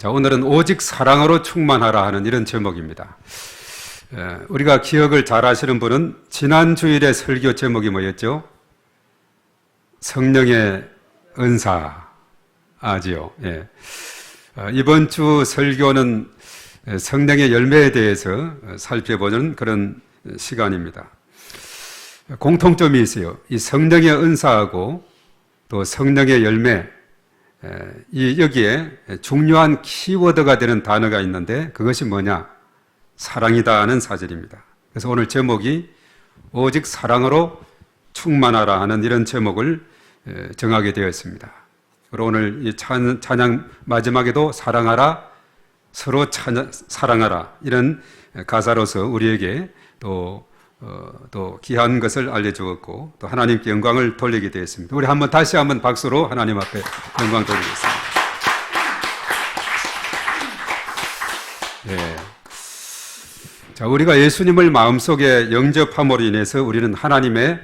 자, 오늘은 오직 사랑으로 충만하라 하는 이런 제목입니다. 우리가 기억을 잘 하시는 분은 지난 주일의 설교 제목이 뭐였죠? 성령의 은사지요. 예. 이번 주 설교는 성령의 열매에 대해서 살펴보는 그런 시간입니다. 공통점이 있어요. 이 성령의 은사하고 또 성령의 열매, 여기에 중요한 키워드가 되는 단어가 있는데 그것이 뭐냐? 사랑이다 하는 사실입니다. 그래서 오늘 제목이 오직 사랑으로 충만하라 하는 이런 제목을 정하게 되었습니다. 그리고 오늘 이 찬양 마지막에도 사랑하라, 서로 사랑하라 이런 가사로서 우리에게 또 귀한 것을 알려주었고 또 하나님께 영광을 돌리게 되었습니다. 우리 다시 한번 박수로 하나님 앞에 영광 돌리겠습니다. 네. 자, 우리가 예수님을 마음속에 영접함으로 인해서 우리는 하나님의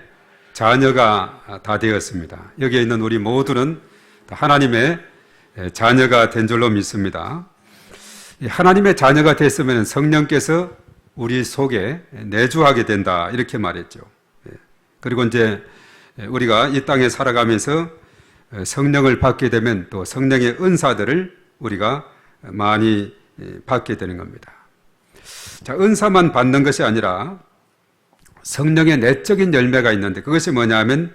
자녀가 다 되었습니다. 여기에 있는 우리 모두는 하나님의 자녀가 된 줄로 믿습니다. 하나님의 자녀가 됐으면 성령께서 우리 속에 내주하게 된다 이렇게 말했죠. 그리고 이제 우리가 이 땅에 살아가면서 성령을 받게 되면 또 성령의 은사들을 우리가 많이 받게 되는 겁니다. 자, 은사만 받는 것이 아니라 성령의 내적인 열매가 있는데 그것이 뭐냐면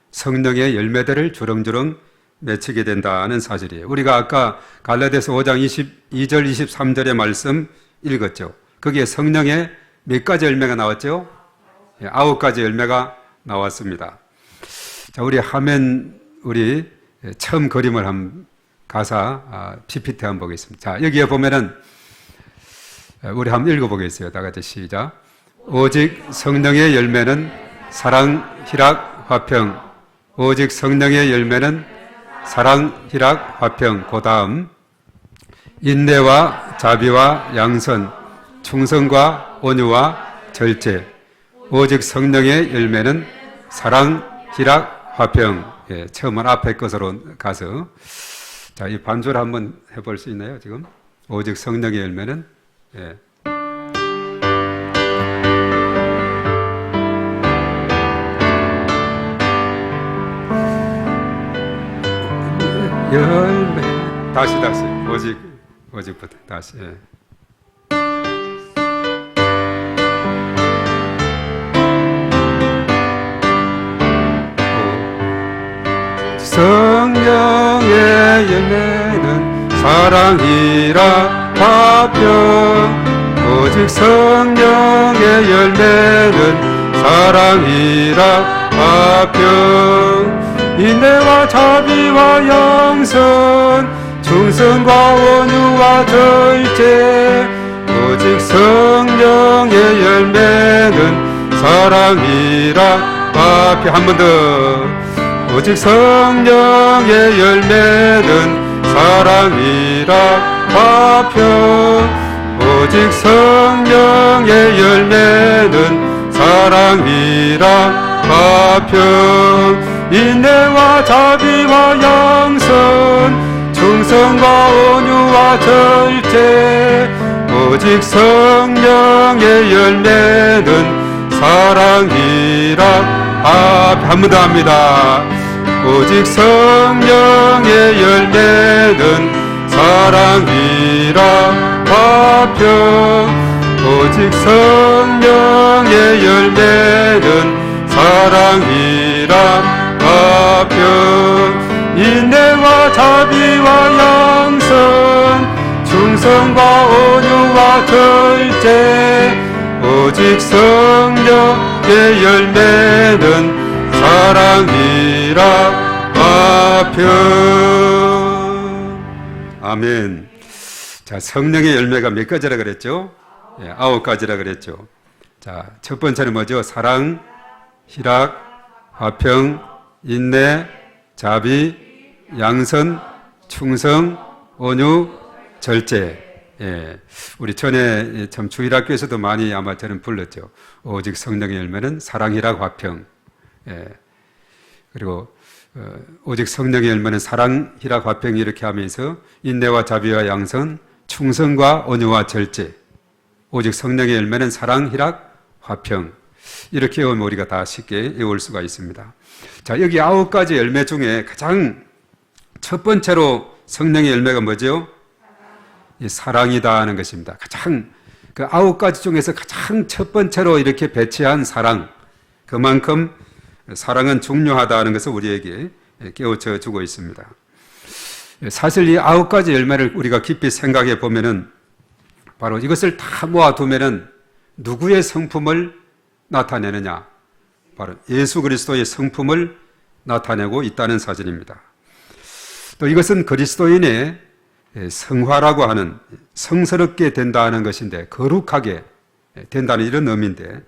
성령의 열매들을 주렁주렁 맺히게 된다는 사실이에요. 우리가 아까 갈라디아서 5장 22절 23절의 말씀 읽었죠. 거기에 성령의 몇 가지 열매가 나왔죠? 9가지 열매가 나왔습니다. 자, 우리 화면 처음 그림을 가사 PPT 한번 보겠습니다. 자, 여기에 보면은 우리 한번 읽어보겠어요. 다 같이 시작. 오직 성령의 열매는 사랑, 희락, 화평. 오직 성령의 열매는 사랑, 희락, 화평. 그 다음 인내와 자비와 양선, 충성과 온유와 절제. 오직 성령의 열매는 사랑, 희락, 화평. 예, 처음은 앞에 것으로 가서 자, 이 반주를 한번 해볼 수 있나요? 지금 오직 성령의 열매는 예. 열매 다시 오직부터 다시 예. 성령의 열매는 사랑이라 화평. 오직 성령의 열매는 사랑이라 화평. 인내와 자비와 양선, 충성과 온유와 절제. 오직 성령의 열매는 사랑이라 화평. 한 번 더. 오직 성령의 열매는 사랑이라 화평. 오직 성령의 열매는 사랑이라 화평. 인내와 자비와 양선, 충성과 온유와 절제. 오직 성령의 열매는 사랑이라 한 번 더 합니다. 오직 성령의 열매는 사랑이라 화평. 오직 성령의 열매는 사랑이라 화평. 인내와 자비와 양선, 충성과 온유와 절제. 오직 성령의 열매는 사랑이라 화평. 아멘. 자, 성령의 열매가 몇 가지라 그랬죠? 9가지라 그랬죠. 자, 첫 번째는 뭐죠? 사랑, 희락, 화평, 인내, 자비, 양선, 충성, 온유, 절제. 예, 우리 전에 참 주일학교에서도 많이 아마 저는 불렀죠. 오직 성령의 열매는 사랑, 희락, 화평. 예, 그리고 오직 성령의 열매는 사랑, 희락, 화평 이렇게 하면서 인내와 자비와 양선, 충성과 온유와 절제. 오직 성령의 열매는 사랑, 희락, 화평. 이렇게 외우면 우리가 다 쉽게 외울 수가 있습니다. 자, 여기 9가지 열매 중에 가장 첫 번째로 성령의 열매가 뭐죠? 이 사랑이다 하는 것입니다. 가장 그 9가지 중에서 가장 첫 번째로 이렇게 배치한 사랑. 그만큼 사랑은 중요하다 하는 것을 우리에게 깨우쳐 주고 있습니다. 사실 이 9가지 열매를 우리가 깊이 생각해 보면은 바로 이것을 다 모아두면은 누구의 성품을 나타내느냐? 바로 예수 그리스도의 성품을 나타내고 있다는 사실입니다. 또 이것은 그리스도인의 성화라고 하는 성스럽게 된다는 것인데 거룩하게 된다는 이런 의미인데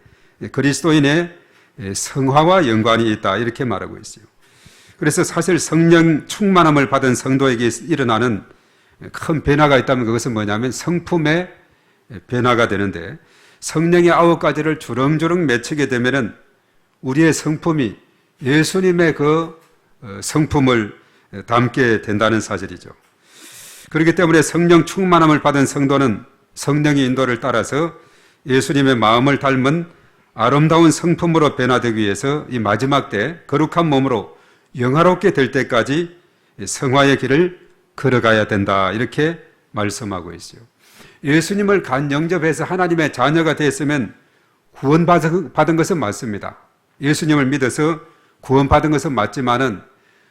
그리스도인의 성화와 연관이 있다 이렇게 말하고 있어요. 그래서 사실 성령 충만함을 받은 성도에게 일어나는 큰 변화가 있다면 그것은 뭐냐면 성품의 변화가 되는데 성령의 9가지를 주렁주렁 맺히게 되면은 우리의 성품이 예수님의 그 성품을 담게 된다는 사실이죠. 그렇기 때문에 성령 충만함을 받은 성도는 성령의 인도를 따라서 예수님의 마음을 닮은 아름다운 성품으로 변화되기 위해서 이 마지막 때 거룩한 몸으로 영화롭게 될 때까지 성화의 길을 걸어가야 된다 이렇게 말씀하고 있어요. 예수님을 간 영접해서 하나님의 자녀가 됐으면 구원받은 것은 맞습니다. 예수님을 믿어서 구원받은 것은 맞지만은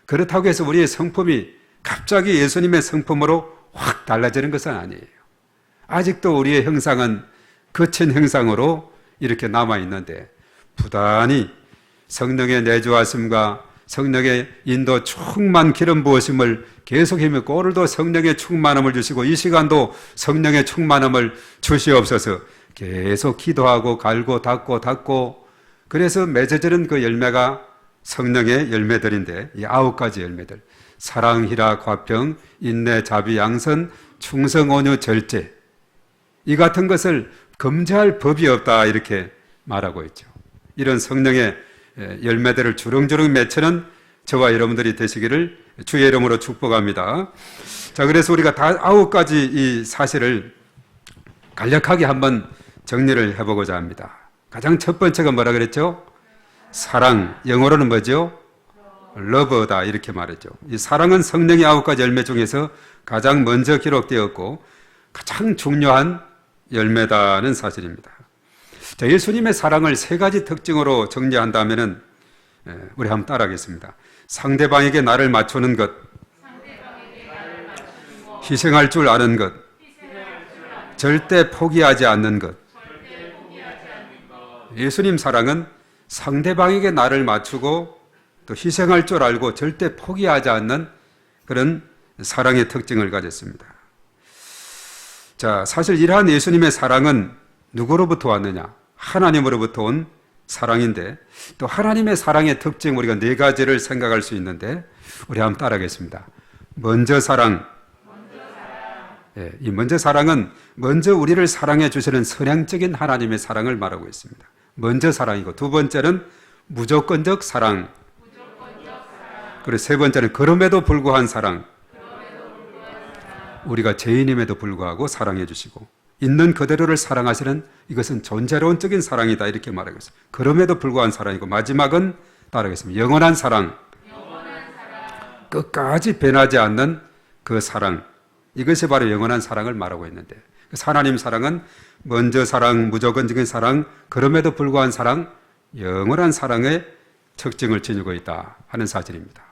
그렇다고 해서 우리의 성품이 갑자기 예수님의 성품으로 확 달라지는 것은 아니에요. 아직도 우리의 형상은 거친 형상으로 이렇게 남아있는데 부단히 성령의 내주하심과 성령의 인도 충만 기름 부으심을 계속 힘입고 오늘도 성령의 충만함을 주시고 이 시간도 성령의 충만함을 주시옵소서 계속 기도하고 갈고 닦고 그래서 맺어지는 그 열매가 성령의 열매들인데 이 9가지 열매들 사랑, 희락, 화평, 인내, 자비, 양선, 충성, 온유, 절제 이 같은 것을 금지할 법이 없다 이렇게 말하고 있죠. 이런 성령의 열매들을 주렁주렁 맺히는 저와 여러분들이 되시기를 주의 이름으로 축복합니다. 자, 그래서 우리가 다 9가지 이 사실을 간략하게 한번 정리를 해보고자 합니다. 가장 첫 번째가 뭐라 그랬죠? 사랑, 영어로는 뭐죠? 러브다 이렇게 말했죠. 이 사랑은 성령의 9가지 열매 중에서 가장 먼저 기록되었고 가장 중요한 열매다는 사실입니다. 자, 예수님의 사랑을 3가지 특징으로 정리한다면은 우리 한번 따라하겠습니다. 상대방에게 나를 맞추는 것, 희생할 줄 아는 것, 절대 포기하지 않는 것. 예수님 사랑은 상대방에게 나를 맞추고 또 희생할 줄 알고 절대 포기하지 않는 그런 사랑의 특징을 가졌습니다. 자, 사실 이러한 예수님의 사랑은 누구로부터 왔느냐? 하나님으로부터 온 사랑인데 또 하나님의 사랑의 특징 우리가 4가지를 생각할 수 있는데 우리 한번 따라하겠습니다. 먼저 사랑. 예, 이 먼저 사랑은 먼저 우리를 사랑해 주시는 선행적인 하나님의 사랑을 말하고 있습니다. 먼저 사랑이고 두 번째는 무조건적 사랑. 그리고 세 번째는 그럼에도 불구한 사랑. 우리가 죄인임에도 불구하고 사랑해 주시고 있는 그대로를 사랑하시는 이것은 존재론적인 사랑이다 이렇게 말하고 있습니다. 그럼에도 불구한 사랑이고 마지막은 따라하겠습니다. 영원한 사랑. 끝까지 변하지 않는 그 사랑. 이것이 바로 영원한 사랑을 말하고 있는데 하나님 사랑은 먼저 사랑, 무조건적인 사랑, 그럼에도 불구한 사랑, 영원한 사랑의 특징을 지니고 있다 하는 사실입니다.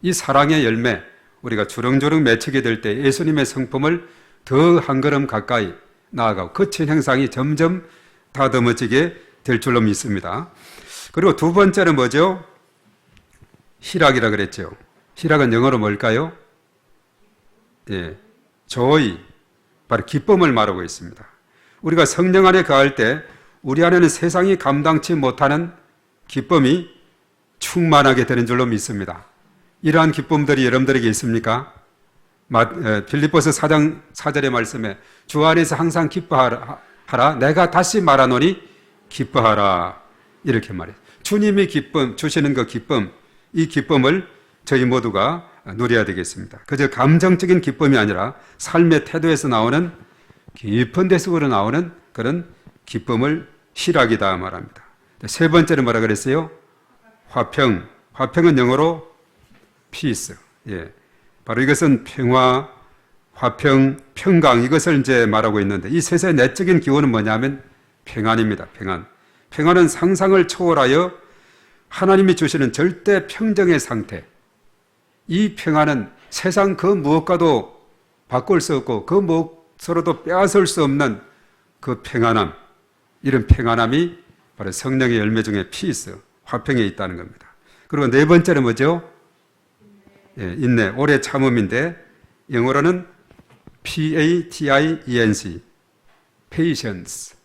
이 사랑의 열매 우리가 주렁주렁 맺히게 될 때 예수님의 성품을 더 한 걸음 가까이 나아가고 거친 형상이 점점 다듬어지게 될 줄로 믿습니다. 그리고 두 번째는 뭐죠? 희락이라 그랬죠. 희락은 영어로 뭘까요? 예, joy, 바로 기쁨을 말하고 있습니다. 우리가 성령 안에 거할 때 우리 안에는 세상이 감당치 못하는 기쁨이 충만하게 되는 줄로 믿습니다. 이러한 기쁨들이 여러분들에게 있습니까? 빌립보서 4장 4절의 말씀에 주 안에서 항상 기뻐하라. 내가 다시 말하노니 기뻐하라. 이렇게 말해요. 주님이 기쁨, 주시는 그 기쁨, 이 기쁨을 저희 모두가 누려야 되겠습니다. 그저 감정적인 기쁨이 아니라 삶의 태도에서 나오는 깊은 데서 나오는 그런 기쁨을 희락이다 말합니다. 세 번째는 뭐라 그랬어요? 화평. 화평은 영어로 peace. 예. 바로 이것은 평화, 화평, 평강 이것을 이제 말하고 있는데 이 셋의 내적인 기원은 뭐냐면 평안입니다. 평안. 평안은 상상을 초월하여 하나님이 주시는 절대 평정의 상태. 이 평안은 세상 그 무엇과도 바꿀 수 없고 그 무엇으로도 빼앗을 수 없는 그 평안함. 이런 평안함이 바로 성령의 열매 중에 peace, 화평에 있다는 겁니다. 그리고 네 번째는 뭐죠? 예, 인내, 오래 참음인데 영어로는 patience, patience,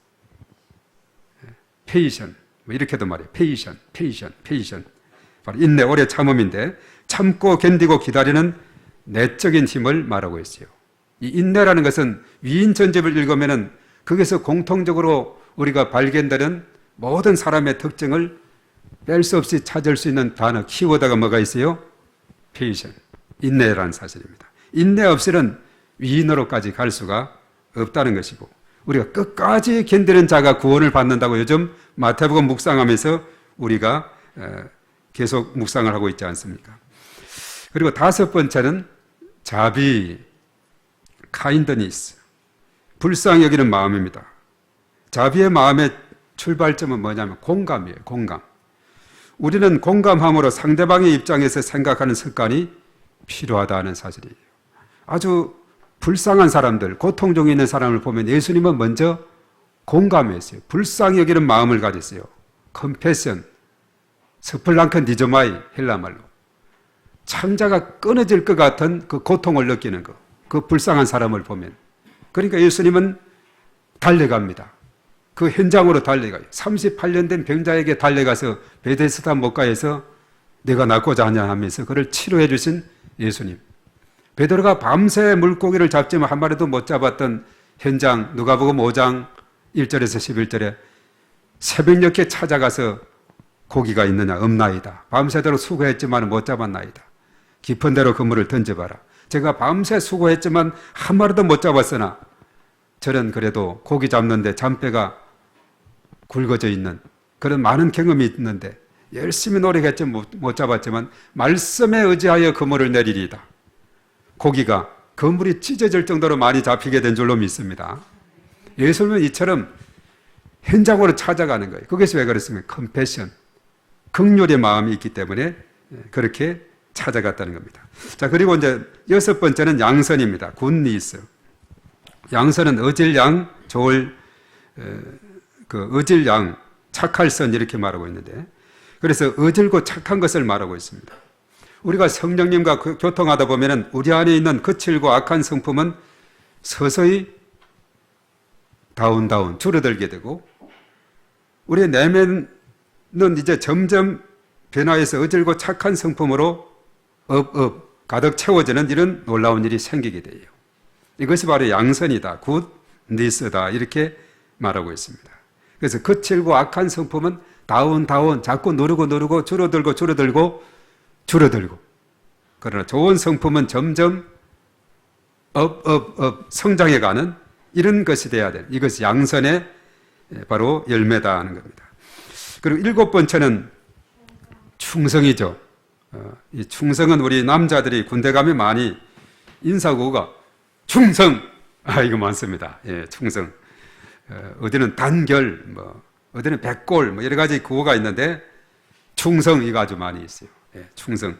patient, 뭐 이렇게도 말해요. patient. 바로 인내, 오래 참음인데 참고 견디고 기다리는 내적인 힘을 말하고 있어요. 이 인내라는 것은 위인 전집을 읽으면은 거기서 공통적으로 우리가 발견되는 모든 사람의 특징을 뺄 수 없이 찾을 수 있는 단어, 키워드가 뭐가 있어요? patient, 인내라는 사실입니다. 인내 없이는 위인으로까지 갈 수가 없다는 것이고 우리가 끝까지 견디는 자가 구원을 받는다고 요즘 마태복음 묵상하면서 우리가 계속 묵상을 하고 있지 않습니까? 그리고 다섯 번째는 자비, kindness, 불쌍히 여기는 마음입니다. 자비의 마음의 출발점은 뭐냐면 공감이에요. 공감. 우리는 공감함으로 상대방의 입장에서 생각하는 습관이 필요하다는 사실이에요. 아주 불쌍한 사람들, 고통 중에 있는 사람을 보면 예수님은 먼저 공감했어요. 불쌍히 여기는 마음을 가졌어요. 컴패션, 스플랑큰 디조마이 헬라말로. 창자가 끊어질 것 같은 그 고통을 느끼는 거. 그 불쌍한 사람을 보면. 그러니까 예수님은 달려갑니다. 그 현장으로 달려가요. 38년 된 병자에게 달려가서 베데스다 목가에서 내가 낫고자 하냐 하면서 그를 치료해 주신 예수님. 베드로가 밤새 물고기를 잡지만 한 마리도 못 잡았던 현장, 누가복음 5장 1절에서 11절에 새벽녘에 찾아가서 고기가 있느냐 없나이다. 밤새도록 수고했지만 못 잡았나이다. 깊은 데로 그물을 던져봐라. 제가 밤새 수고했지만 한 마리도 못 잡았으나 저는 그래도 고기 잡는데 잔뼈가 굵어져 있는 그런 많은 경험이 있는데 열심히 노력했지 못 잡았지만 말씀에 의지하여 그물을 내리리이다. 고기가 그물이 찢어질 정도로 많이 잡히게 된 줄로 믿습니다. 예수님은 이처럼 현장으로 찾아가는 거예요. 그것이 왜 그렇습니까? 컴패션, 긍휼의 마음이 있기 때문에 그렇게 찾아갔다는 겁니다. 자, 그리고 이제 여섯 번째는 양선입니다. 굿니스. 양선은 어질양, 좋을, 어질양, 착할 선 이렇게 말하고 있는데 그래서 어질고 착한 것을 말하고 있습니다. 우리가 성령님과 교통하다 보면은 우리 안에 있는 거칠고 악한 성품은 서서히 다운 줄어들게 되고 우리의 내면은 이제 점점 변화해서 어질고 착한 성품으로 가득 채워지는 이런 놀라운 일이 생기게 돼요. 이것이 바로 양선이다, 굿니스다 이렇게 말하고 있습니다. 그래서 거칠고 악한 성품은 다운 자꾸 누르고 줄어들고 그러나 좋은 성품은 점점 성장해가는 이런 것이 돼야 돼. 이것이 양선의 바로 열매다 하는 겁니다. 그리고 일곱 번째는 충성이죠. 이 충성은 우리 남자들이 군대 가면 많이 인사구호가 충성! 이거 많습니다. 예, 충성. 어디는 단결, 어디는 백골, 여러 가지 구호가 있는데 충성 이거 아주 많이 있어요. 예, 충성.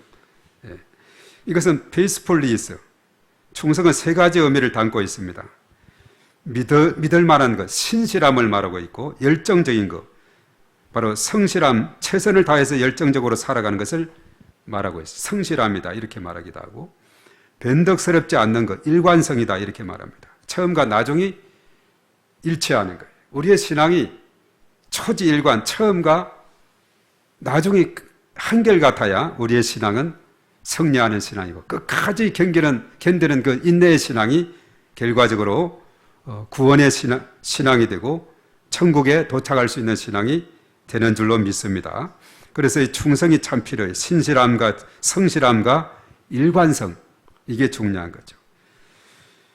예. 이것은 페이스풀리스. 충성은 세 가지 의미를 담고 있습니다. 믿을 만한 것, 신실함을 말하고 있고 열정적인 것, 바로 성실함, 최선을 다해서 열정적으로 살아가는 것을 말하고 있어요. 성실함이다 이렇게 말하기도 하고 변덕스럽지 않는 것, 일관성이다 이렇게 말합니다. 처음과 나중이 일치하는 거예요. 우리의 신앙이 초지일관, 처음과 나중이 한결같아야 우리의 신앙은 승리하는 신앙이고 끝까지 견디는 그 인내의 신앙이 결과적으로 구원의 신앙이 되고 천국에 도착할 수 있는 신앙이 되는 줄로 믿습니다. 그래서 이 충성이 참 필요해요. 신실함과 성실함과 일관성, 이게 중요한 거죠.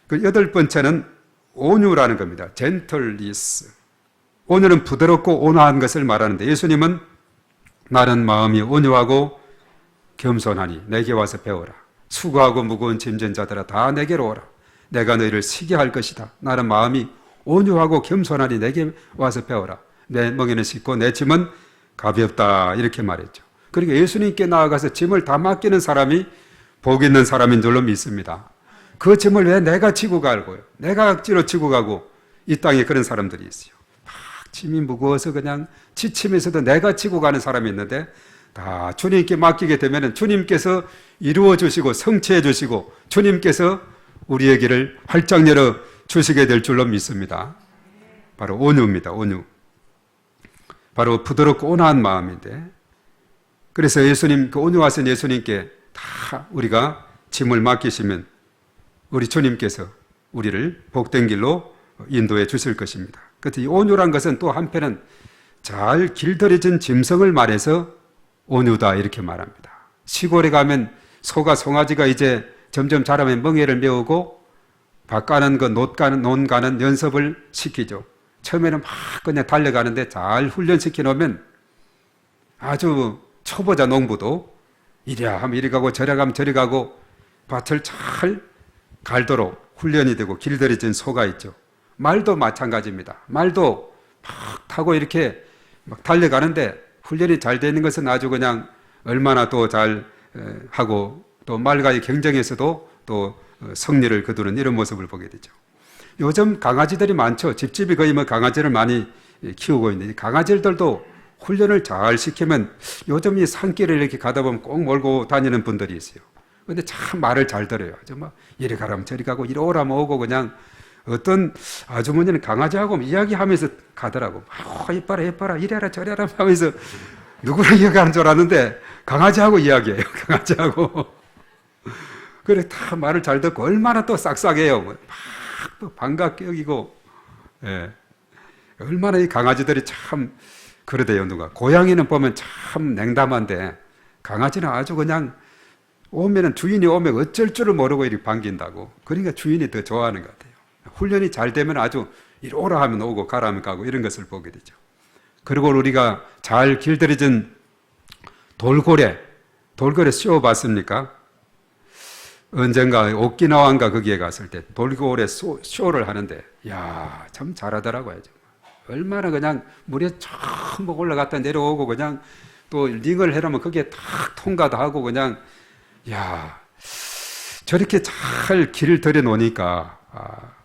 그 8번째는 온유라는 겁니다. 젠틀리스. 온유는 부드럽고 온화한 것을 말하는데, 예수님은 나는 마음이 온유하고 겸손하니 내게 와서 배워라. 수고하고 무거운 짐진 자들아 다 내게로 오라. 내가 너희를 쉬게 할 것이다. 나는 마음이 온유하고 겸손하니 내게 와서 배워라. 내 멍에는 쉽고 내 짐은 가볍다. 이렇게 말했죠. 그러니까 예수님께 나아가서 짐을 다 맡기는 사람이 복 있는 사람인 줄로 믿습니다. 그 짐을 왜 내가 지고 가고요? 내가 억지로 지고 가고, 이 땅에 그런 사람들이 있어요. 짐이 무거워서 그냥 지치면서도 내가 지고 가는 사람이 있는데, 다 주님께 맡기게 되면 주님께서 이루어 주시고 성취해 주시고 주님께서 우리의 길을 활짝 열어 주시게 될 줄로 믿습니다. 바로 온유입니다. 온유. 바로 부드럽고 온화한 마음인데, 그래서 예수님, 그 온유하신 예수님께 다 우리가 짐을 맡기시면 우리 주님께서 우리를 복된 길로 인도해 주실 것입니다. 그런데 이 온유란 것은 또 한편은 잘 길들여진 짐승을 말해서 온유다 이렇게 말합니다. 시골에 가면 소가 송아지가 이제 점점 자라면 멍에를 메우고 밭 가는 거, 논 가는 연습을 시키죠. 처음에는 막 그냥 달려가는데 잘 훈련시켜 놓으면 아주 초보자 농부도 이리야 하면 이리 가고 저리 가면 저리 가고 밭을 잘 갈도록 훈련이 되고 길들여진 소가 있죠. 말도 마찬가지입니다. 말도 막 타고 이렇게 막 달려가는데 훈련이 잘 되는 것은 아주 그냥 얼마나 또 잘 하고 또 말과의 경쟁에서도 또 승리를 거두는 이런 모습을 보게 되죠. 요즘 강아지들이 많죠. 집집이 거의 뭐 강아지를 많이 키우고 있는데, 강아지들도 훈련을 잘 시키면 요즘 이 산길을 이렇게 가다 보면 꼭 몰고 다니는 분들이 있어요. 근데 참 말을 잘 들어요. 정말 이리 가라면 저리 가고 이리 오라면 오고, 그냥 어떤 아주머니는 강아지하고 이야기하면서 가더라고. 이뻐라 이뻐라 이래라 저래라 하면서 누구랑 이야기하는 줄 알았는데 강아지하고 이야기해요. 강아지하고. 그래 다 말을 잘 듣고 얼마나 또 싹싹해요. 막 또 반갑게 여기고. 예. 얼마나 이 강아지들이 참 그러대요. 누가 고양이는 보면 참 냉담한데 강아지는 아주 그냥 오면은 주인이 오면 어쩔 줄을 모르고 이렇게 반긴다고. 그러니까 주인이 더 좋아하는 것 같아요. 훈련이 잘 되면 아주 이리 오라 하면 오고 가라 하면 가고 이런 것을 보게 되죠. 그리고 우리가 잘 길들여진 돌고래 쇼 봤습니까? 언젠가 오키나와인가 거기에 갔을 때 돌고래 쇼를 하는데, 야, 참 잘하더라고요. 얼마나 그냥 물에 처음 올라갔다 내려오고 그냥 또 링을 해놓으면 거기에 탁 통과도 하고 그냥, 야, 저렇게 잘 길을 들여 놓으니까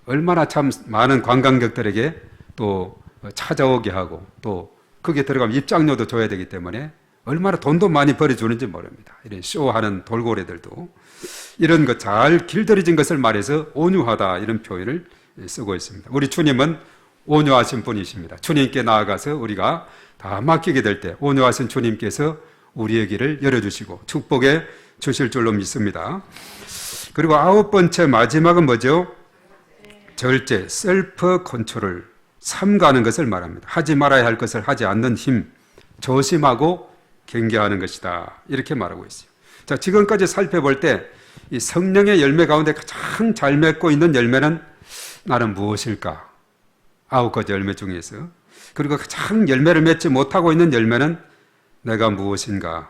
얼마나 참 많은 관광객들에게 또 찾아오게 하고 또 거기에 들어가면 입장료도 줘야 되기 때문에 얼마나 돈도 많이 벌어주는지 모릅니다. 이런 쇼하는 돌고래들도 이런 것 잘 길들여진 것을 말해서 온유하다 이런 표현을 쓰고 있습니다. 우리 주님은 온유하신 분이십니다. 주님께 나아가서 우리가 다 맡기게 될 때 온유하신 주님께서 우리의 길을 열어주시고 축복해 주실 줄로 믿습니다. 그리고 9번째 마지막은 뭐죠? 절제, 셀프 컨트롤, 삼가는 것을 말합니다. 하지 말아야 할 것을 하지 않는 힘, 조심하고 경계하는 것이다. 이렇게 말하고 있어요. 자, 지금까지 살펴볼 때 이 성령의 열매 가운데 가장 잘 맺고 있는 열매는 나는 무엇일까? 9가지 열매 중에서. 그리고 가장 열매를 맺지 못하고 있는 열매는 내가 무엇인가?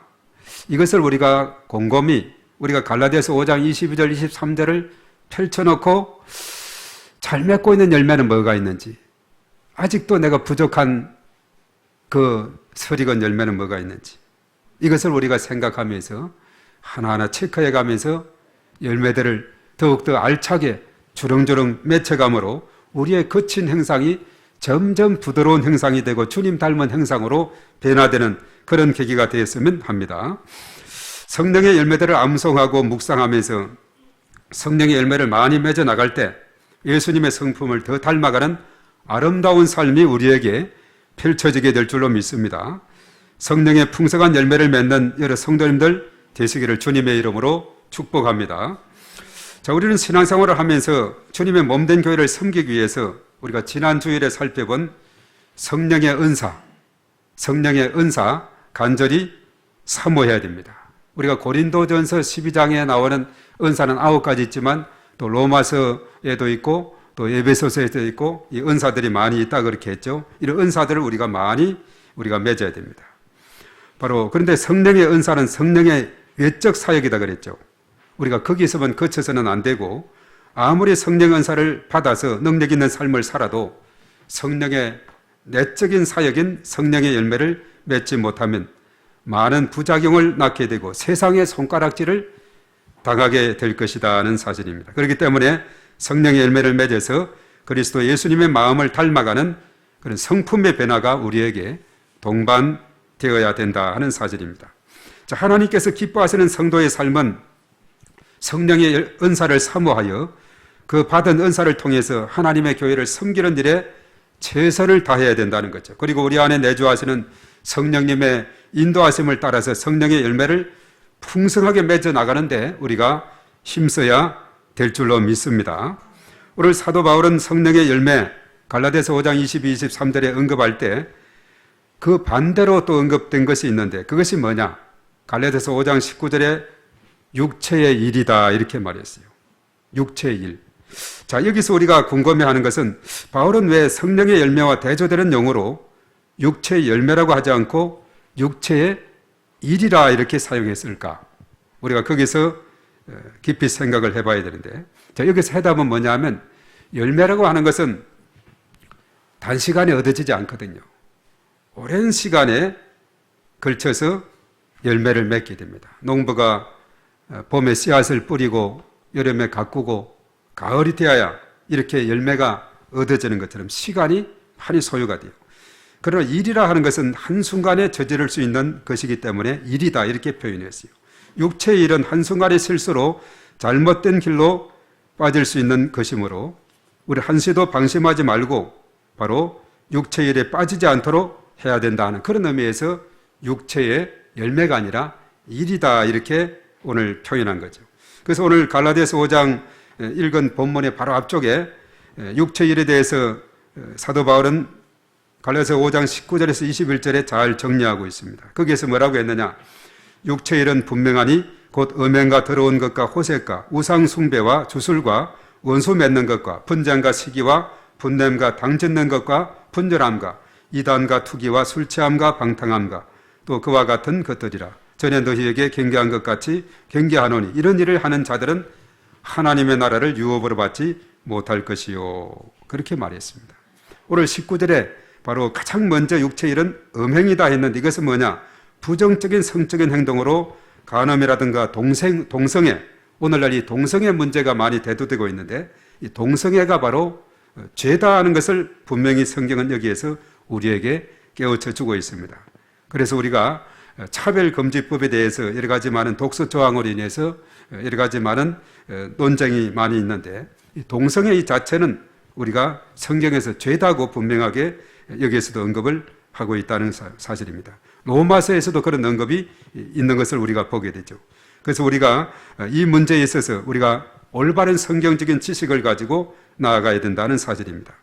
이것을 우리가 곰곰이 우리가 갈라디아서 5장 22절 23절을 펼쳐놓고 잘 맺고 있는 열매는 뭐가 있는지, 아직도 내가 부족한 그 설익은 열매는 뭐가 있는지, 이것을 우리가 생각하면서 하나하나 체크해 가면서 열매들을 더욱더 알차게 주렁주렁 맺혀감으로 우리의 거친 행상이 점점 부드러운 행상이 되고 주님 닮은 행상으로 변화되는 그런 계기가 되었으면 합니다. 성령의 열매들을 암송하고 묵상하면서 성령의 열매를 많이 맺어 나갈 때 예수님의 성품을 더 닮아가는 아름다운 삶이 우리에게 펼쳐지게 될 줄로 믿습니다. 성령의 풍성한 열매를 맺는 여러 성도님들 되시기를 주님의 이름으로 축복합니다. 자, 우리는 신앙생활을 하면서 주님의 몸된 교회를 섬기기 위해서 우리가 지난 주일에 살펴본 성령의 은사 간절히 사모해야 됩니다. 우리가 고린도전서 12장에 나오는 은사는 9가지 있지만 또 로마서에도 있고 또 에베소서에도 있고 이 은사들이 많이 있다 그렇게 했죠. 이런 은사들을 우리가 맺어야 됩니다. 바로 그런데 성령의 은사는 성령의 외적 사역이다 그랬죠. 우리가 거기서만 그쳐서는 안 되고 아무리 성령 은사를 받아서 능력 있는 삶을 살아도 성령의 내적인 사역인 성령의 열매를 맺지 못하면 많은 부작용을 낳게 되고 세상의 손가락질을 당하게 될 것이라는 사실입니다. 그렇기 때문에 성령의 열매를 맺어서 그리스도 예수님의 마음을 닮아가는 그런 성품의 변화가 우리에게 동반되어야 된다 하는 사실입니다. 자, 하나님께서 기뻐하시는 성도의 삶은 성령의 은사를 사모하여 그 받은 은사를 통해서 하나님의 교회를 섬기는 일에 최선을 다해야 된다는 거죠. 그리고 우리 안에 내주하시는 성령님의 인도하심을 따라서 성령의 열매를 풍성하게 맺어 나가는데 우리가 힘써야 될 줄로 믿습니다. 오늘 사도 바울은 성령의 열매 갈라디아서 5장 22, 23절에 언급할 때 그 반대로 또 언급된 것이 있는데 그것이 뭐냐? 갈라디아서 5장 19절에 육체의 일이다 이렇게 말했어요. 육체의 일. 자, 여기서 우리가 궁금해하는 것은 바울은 왜 성령의 열매와 대조되는 용어로 육체의 열매라고 하지 않고 육체의 일이라 이렇게 사용했을까? 우리가 거기서 깊이 생각을 해봐야 되는데, 자, 여기서 해답은 뭐냐 하면 열매라고 하는 것은 단시간에 얻어지지 않거든요. 오랜 시간에 걸쳐서 열매를 맺게 됩니다. 농부가 봄에 씨앗을 뿌리고 여름에 가꾸고 가을이 되어야 이렇게 열매가 얻어지는 것처럼 시간이 많이 소요가 돼요. 그러나 일이라 하는 것은 한순간에 저지를 수 있는 것이기 때문에 일이다 이렇게 표현했어요. 육체의 일은 한순간의 실수로 잘못된 길로 빠질 수 있는 것이므로 우리 한시도 방심하지 말고 바로 육체의 일에 빠지지 않도록 해야 된다는 그런 의미에서 육체의 열매가 아니라 일이다 이렇게 오늘 표현한 거죠. 그래서 오늘 갈라디아서 5장 읽은 본문의 바로 앞쪽에 육체의 일에 대해서 사도 바울은 갈라디아서 5장 19절에서 21절에 잘 정리하고 있습니다. 거기에서 뭐라고 했느냐? 육체의 일은 분명하니 곧 음행과 더러운 것과 호색과 우상 숭배와 주술과 원수 맺는 것과 분쟁과 시기와 분냄과 당짓는 것과 분절함과 이단과 투기와 술 취함과 방탕함과 또 그와 같은 것들이라. 전에 너희에게 경계한 것 같이 경계하노니 이런 일을 하는 자들은 하나님의 나라를 유업으로 받지 못할 것이요. 그렇게 말했습니다. 오늘 19절에 바로 가장 먼저 육체의 일은 음행이다 했는데 이것은 뭐냐? 부정적인 성적인 행동으로 간음이라든가 동성애, 오늘날 이 동성애 문제가 많이 대두되고 있는데 이 동성애가 바로 죄다 하는 것을 분명히 성경은 여기에서 우리에게 깨우쳐 주고 있습니다. 그래서 우리가 차별금지법에 대해서 여러 가지 많은 독서 조항으로 인해서 여러 가지 많은 논쟁이 많이 있는데 이 동성애 이 자체는 우리가 성경에서 죄다고 분명하게 여기에서도 언급을 하고 있다는 사실입니다. 로마서에서도 그런 언급이 있는 것을 우리가 보게 되죠. 그래서 우리가 이 문제에 있어서 우리가 올바른 성경적인 지식을 가지고 나아가야 된다는 사실입니다.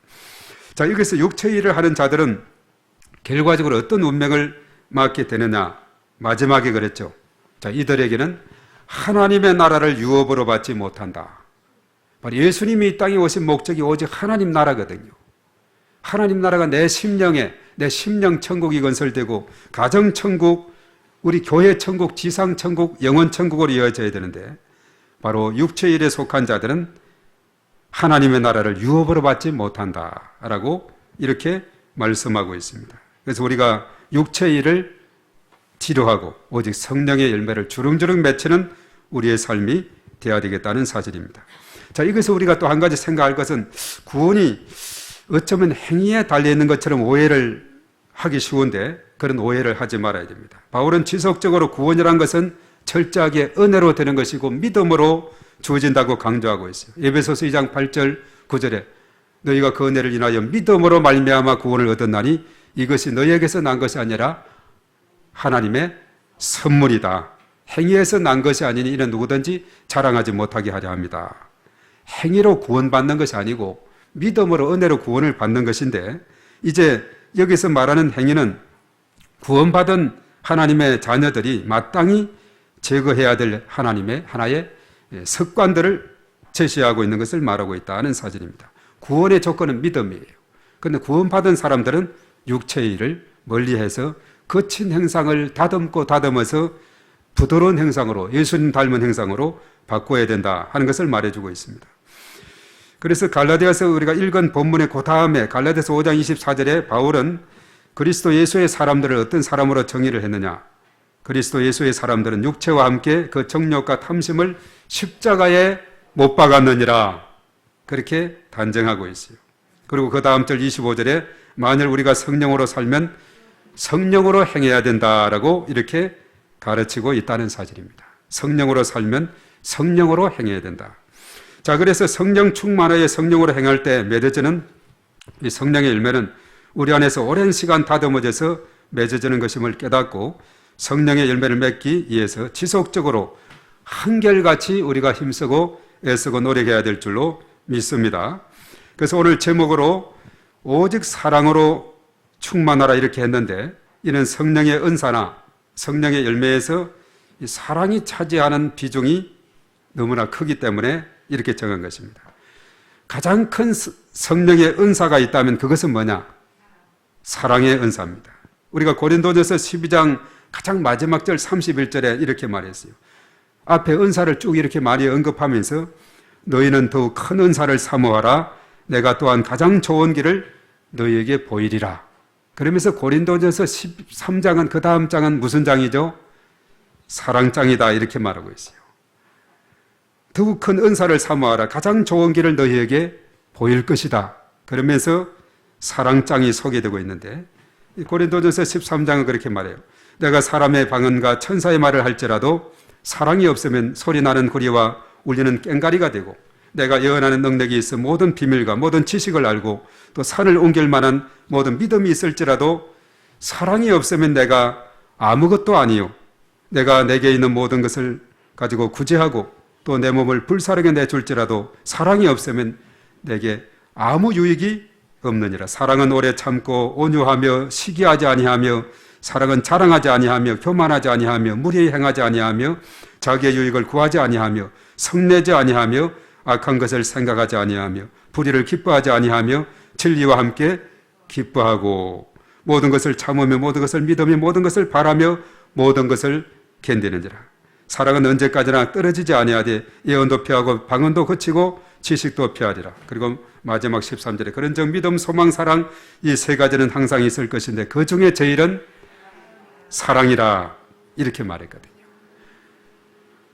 자, 여기서 육체의 일을 하는 자들은 결과적으로 어떤 운명을 맞게 되느냐? 마지막에 그랬죠. 자, 이들에게는 하나님의 나라를 유업으로 받지 못한다. 바로 예수님이 이 땅에 오신 목적이 오직 하나님 나라거든요. 하나님 나라가 내 심령에, 내 심령 천국이 건설되고 가정 천국, 우리 교회 천국, 지상 천국, 영원 천국으로 이어져야 되는데 바로 육체의 일에 속한 자들은 하나님의 나라를 유업으로 받지 못한다라고 이렇게 말씀하고 있습니다. 그래서 우리가 육체의 일을 치료하고 오직 성령의 열매를 주렁주렁 맺히는 우리의 삶이 되어야 되겠다는 사실입니다. 자, 여기서 우리가 또 한 가지 생각할 것은 구원이 어쩌면 행위에 달려있는 것처럼 오해를 하기 쉬운데 그런 오해를 하지 말아야 됩니다. 바울은 지속적으로 구원이란 것은 철저하게 은혜로 되는 것이고 믿음으로 주어진다고 강조하고 있어요. 에베소서 2장 8절 9절에 너희가 그 은혜를 인하여 믿음으로 말미암아 구원을 얻었나니 이것이 너희에게서 난 것이 아니라 하나님의 선물이다. 행위에서 난 것이 아니니 이는 누구든지 자랑하지 못하게 하려 합니다. 행위로 구원받는 것이 아니고 믿음으로 은혜로 구원을 받는 것인데 이제 여기서 말하는 행위는 구원받은 하나님의 자녀들이 마땅히 제거해야 될 하나님의 하나의 습관들을 제시하고 있는 것을 말하고 있다는 사실입니다. 구원의 조건은 믿음이에요. 그런데 구원받은 사람들은 육체의 일을 멀리해서 거친 행상을 다듬고 다듬어서 부드러운 행상으로, 예수님 닮은 행상으로 바꿔야 된다 하는 것을 말해주고 있습니다. 그래서 갈라디아서 우리가 읽은 본문의 그 다음에 갈라디아서 5장 24절에 바울은 그리스도 예수의 사람들을 어떤 사람으로 정의를 했느냐? 그리스도 예수의 사람들은 육체와 함께 그 정욕과 탐심을 십자가에 못 박았느니라. 그렇게 단정하고 있어요. 그리고 그 다음 절 25절에 만일 우리가 성령으로 살면 성령으로 행해야 된다라고 이렇게 가르치고 있다는 사실입니다. 성령으로 살면 성령으로 행해야 된다. 자, 그래서 성령 충만하여 성령으로 행할 때 맺어지는 이 성령의 열매는 우리 안에서 오랜 시간 다듬어져서 맺어지는 것임을 깨닫고 성령의 열매를 맺기 위해서 지속적으로 한결같이 우리가 힘쓰고 애쓰고 노력해야 될 줄로 믿습니다. 그래서 오늘 제목으로 오직 사랑으로 충만하라 이렇게 했는데 이는 성령의 은사나 성령의 열매에서 이 사랑이 차지하는 비중이 너무나 크기 때문에 이렇게 정한 것입니다. 가장 큰 성령의 은사가 있다면 그것은 뭐냐? 사랑의 은사입니다. 우리가 고린도전서 12장 가장 마지막 절 31절에 이렇게 말했어요. 앞에 은사를 쭉 이렇게 많이 언급하면서 너희는 더욱 큰 은사를 사모하라. 내가 또한 가장 좋은 길을 너희에게 보이리라. 그러면서 고린도전서 13장은 그 다음 장은 무슨 장이죠? 사랑장이다 이렇게 말하고 있어요. 더욱 큰 은사를 사모하라. 가장 좋은 길을 너희에게 보일 것이다. 그러면서 사랑장이 소개되고 있는데 고린도전서 13장은 그렇게 말해요. 내가 사람의 방언과 천사의 말을 할지라도 사랑이 없으면 소리나는 구리와 울리는 꽹가리가 되고 내가 예언하는 능력이 있어 모든 비밀과 모든 지식을 알고 또 산을 옮길 만한 모든 믿음이 있을지라도 사랑이 없으면 내가 아무것도 아니요. 내가 내게 있는 모든 것을 가지고 구제하고 또 내 몸을 불사르게 내줄지라도 사랑이 없으면 내게 아무 유익이 없느니라. 사랑은 오래 참고 온유하며 시기하지 아니하며 사랑은 자랑하지 아니하며 교만하지 아니하며 무리히 행하지 아니하며 자기의 유익을 구하지 아니하며 성내지 아니하며 악한 것을 생각하지 아니하며 불의를 기뻐하지 아니하며 진리와 함께 기뻐하고 모든 것을 참으며 모든 것을 믿으며 모든 것을 바라며 모든 것을 견디는지라. 사랑은 언제까지나 떨어지지 아니하되 예언도 피하고 방언도 거치고 지식도 피하리라. 그리고 마지막 13절에 그런즉 믿음, 소망, 사랑 이 세 가지는 항상 있을 것인데 그 중에 제일은 사랑이라 이렇게 말했거든요.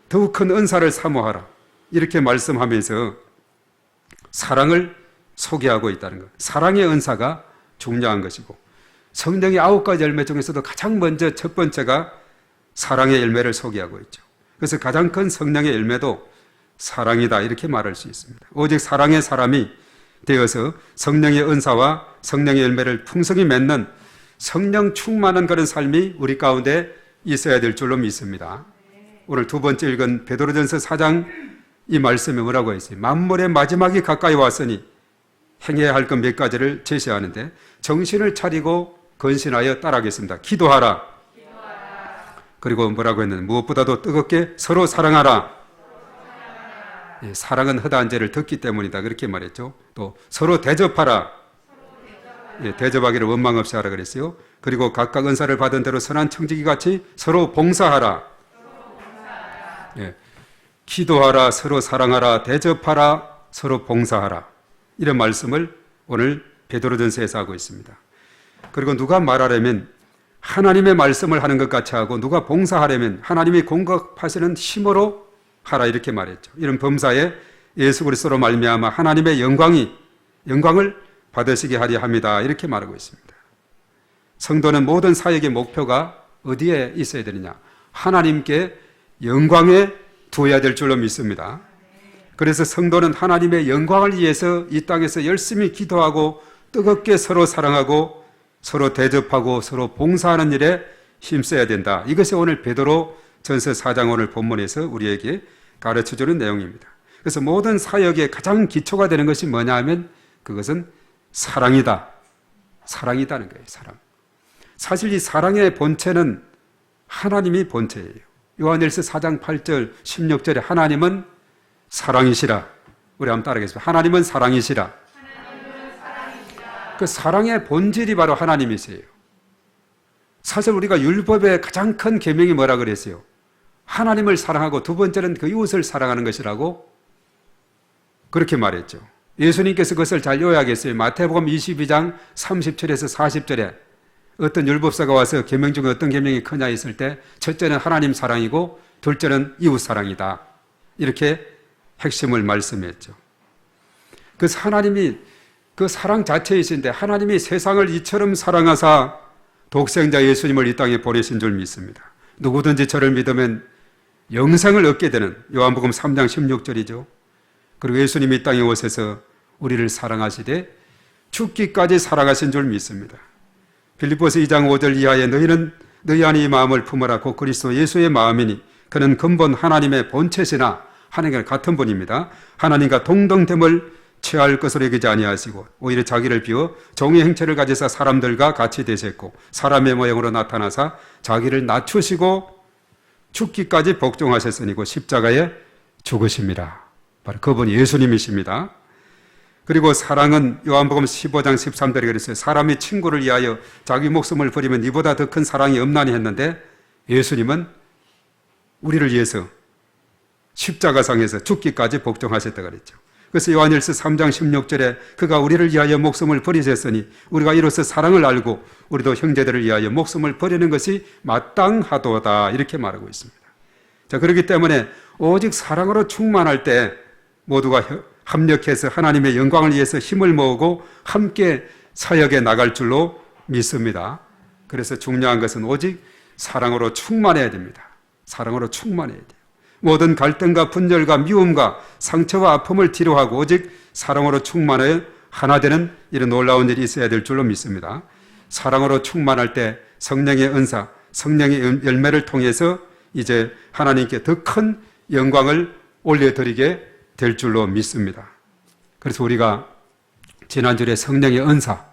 더욱 큰 은사를 사모하라 이렇게 말씀하면서 사랑을 소개하고 있다는 것. 사랑의 은사가 중요한 것이고 성령의 9가지 열매 중에서도 가장 먼저 첫 번째가 사랑의 열매를 소개하고 있죠. 그래서 가장 큰 성령의 열매도 사랑이다 이렇게 말할 수 있습니다. 오직 사랑의 사람이 되어서 성령의 은사와 성령의 열매를 풍성히 맺는 성령 충만한 그런 삶이 우리 가운데 있어야 될 줄로 믿습니다. 오늘 두 번째 읽은 베드로전서 4장 이 말씀에 뭐라고 했어요? 만물의 마지막이 가까이 왔으니 행해야 할 것 몇 가지를 제시하는데 정신을 차리고 건신하여 따라하겠습니다. 기도하라. 그리고 뭐라고 했는데 무엇보다도 뜨겁게 서로 사랑하라. 예, 사랑은 허다한 죄를 덮기 때문이다 그렇게 말했죠. 또 서로 대접하라. 예, 대접하기를 원망 없이 하라 그랬어요. 그리고 각각 은사를 받은 대로 선한 청지기 같이 서로 봉사하라. 예, 기도하라, 서로 사랑하라, 대접하라, 서로 봉사하라. 이런 말씀을 오늘 베드로전서에서 하고 있습니다. 그리고 누가 말하려면 하나님의 말씀을 하는 것 같이 하고 누가 봉사하려면 하나님이 공급하시는 힘으로 하라 이렇게 말했죠. 이런 범사에 예수 그리스도로 말미암아 하나님의 영광을 받으시게 하려 합니다. 이렇게 말하고 있습니다. 성도는 모든 사역의 목표가 어디에 있어야 되느냐? 하나님께 영광에 두어야 될 줄로 믿습니다. 그래서 성도는 하나님의 영광을 위해서 이 땅에서 열심히 기도하고 뜨겁게 서로 사랑하고 서로 대접하고 서로 봉사하는 일에 힘써야 된다. 이것이 오늘 베드로 전서 4장 오늘 본문에서 우리에게 가르쳐주는 내용입니다. 그래서 모든 사역의 가장 기초가 되는 것이 뭐냐 하면 그것은 사랑이다. 사랑이다는 거예요. 사랑. 사실 이 사랑의 본체는 하나님이 본체예요. 요한일서 4장 8절 16절에 하나님은 사랑이시라. 우리 한번 따라하겠습니다. 하나님은 사랑이시라. 그 사랑의 본질이 바로 하나님이세요. 사실 우리가 율법의 가장 큰 계명이 뭐라 그랬어요? 하나님을 사랑하고 두 번째는 그 이웃을 사랑하는 것이라고 그렇게 말했죠. 예수님께서 그것을 잘 요약했어요. 마태복음 22장 30절에서 40절에 어떤 율법사가 와서 계명 중에 어떤 계명이 크냐 했을 때 첫째는 하나님 사랑이고 둘째는 이웃 사랑이다. 이렇게 핵심을 말씀했죠. 그래서 하나님이 그 사랑 자체이신데 하나님이 세상을 이처럼 사랑하사 독생자 예수님을 이 땅에 보내신 줄 믿습니다. 누구든지 저를 믿으면 영생을 얻게 되는 요한복음 3장 16절이죠. 그리고 예수님이 이 땅에 오셔서 우리를 사랑하시되 죽기까지 사랑하신 줄 믿습니다. 빌립보서 2장 5절 이하에 너희는 너희 안에 이 마음을 품어라. 곧 그리스도 예수의 마음이니 그는 근본 하나님의 본체시나 하나님과 같은 분입니다. 하나님과 동등됨을 취할 것으로 여기지 아니하시고 오히려 자기를 비워 종의 행체를 가지사 사람들과 같이 되셨고 사람의 모형으로 나타나사 자기를 낮추시고 죽기까지 복종하셨으니고 십자가에 죽으심이라. 바로 그분이 예수님이십니다. 그리고 사랑은 요한복음 15장 13절에 그랬어요. 사람이 친구를 위하여 자기 목숨을 버리면 이보다 더 큰 사랑이 없나니 했는데 예수님은 우리를 위해서 십자가상에서 죽기까지 복종하셨다 그랬죠. 그래서 요한일서 3장 16절에 그가 우리를 위하여 목숨을 버리셨으니 우리가 이로써 사랑을 알고 우리도 형제들을 위하여 목숨을 버리는 것이 마땅하도다 이렇게 말하고 있습니다. 자, 그렇기 때문에 오직 사랑으로 충만할 때 모두가 합력해서 하나님의 영광을 위해서 힘을 모으고 함께 사역에 나갈 줄로 믿습니다. 그래서 중요한 것은 오직 사랑으로 충만해야 됩니다. 사랑으로 충만해야 돼요. 모든 갈등과 분열과 미움과 상처와 아픔을 뒤로하고 오직 사랑으로 충만하여 하나 되는 이런 놀라운 일이 있어야 될 줄로 믿습니다. 사랑으로 충만할 때 성령의 은사, 성령의 열매를 통해서 이제 하나님께 더 큰 영광을 올려드리게 될 줄로 믿습니다. 그래서 우리가 지난주에 성령의 은사,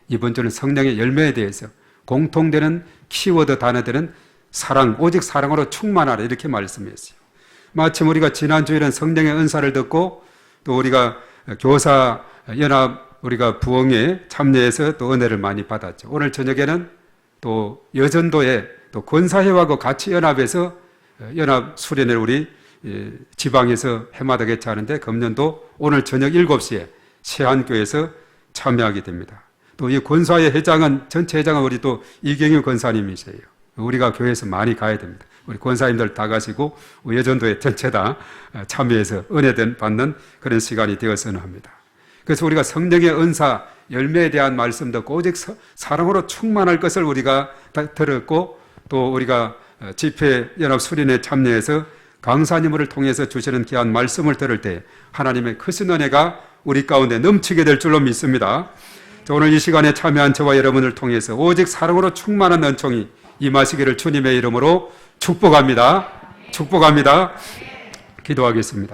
이번 주는 성령의 열매에 대해서 공통되는 키워드 단어들은 사랑, 오직 사랑으로 충만하라 이렇게 말씀했어요. 마침 우리가 지난주에는 성령의 은사를 듣고 또 우리가 교사 연합 우리가 부흥에 참여해서 또 은혜를 많이 받았죠. 오늘 저녁에는 또 여전도에 또 권사회하고 같이 연합해서 연합 수련회를 우리 지방에서 해마다 개최하는데 금년도 오늘 저녁 7시에 세안교에서 참여하게 됩니다. 또 이 권사회 회장은 전체 회장은 우리 또 이경유 권사님이세요. 우리가 교회에서 많이 가야 됩니다. 우리 권사님들 다 가시고 여전도에 전체 다 참여해서 은혜 받는 그런 시간이 되었으면 합니다. 그래서 우리가 성령의 은사, 열매에 대한 말씀 듣고 오직 사랑으로 충만할 것을 우리가 들었고 또 우리가 집회연합 수련회에 참여해서 강사님을 통해서 주시는 귀한 말씀을 들을 때 하나님의 크신 은혜가 우리 가운데 넘치게 될 줄로 믿습니다. 오늘 이 시간에 참여한 저와 여러분을 통해서 오직 사랑으로 충만한 은총이 임하시기를 주님의 이름으로 축복합니다. 축복합니다. 기도하겠습니다.